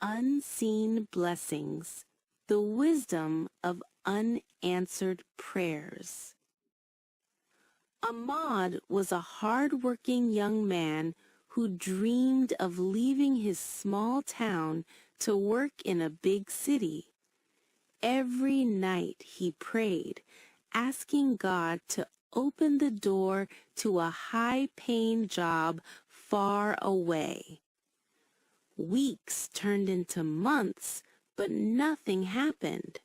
Unseen blessings, the wisdom of unanswered prayers. Ahmad was a hardworking young man who dreamed of leaving his small town to work in a big city. Every night he prayed, asking God to open the door to a high-paying job far away. Weeks turned into months, but nothing happened.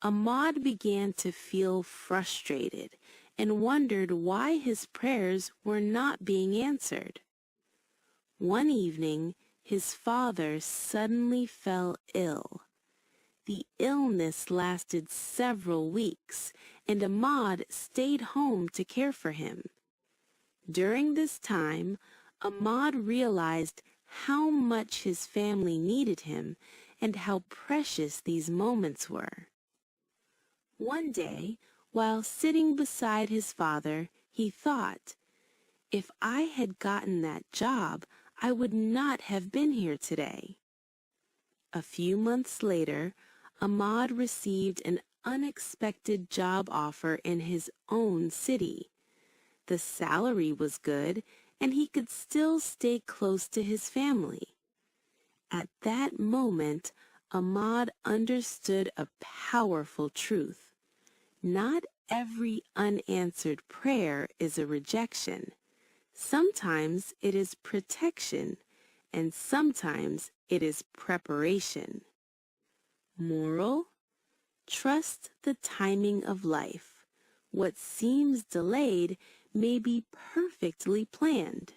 Ahmad began to feel frustrated and wondered why his prayers were not being answered. One evening, his father suddenly fell ill. The illness lasted several weeks, and Ahmad stayed home to care for him. During this time, Ahmad realized how much his family needed him and how precious these moments were. One day, while sitting beside his father, he thought, "If I had gotten that job, I would not have been here today." A few months later, Ahmad received an unexpected job offer in his own city. The salary was good, and he could still stay close to his family. At that moment, Ahmad understood a powerful truth. Not every unanswered prayer is a rejection. Sometimes it is protection, and sometimes it is preparation. Moral: trust the timing of life. What seems delayed may be perfectly planned.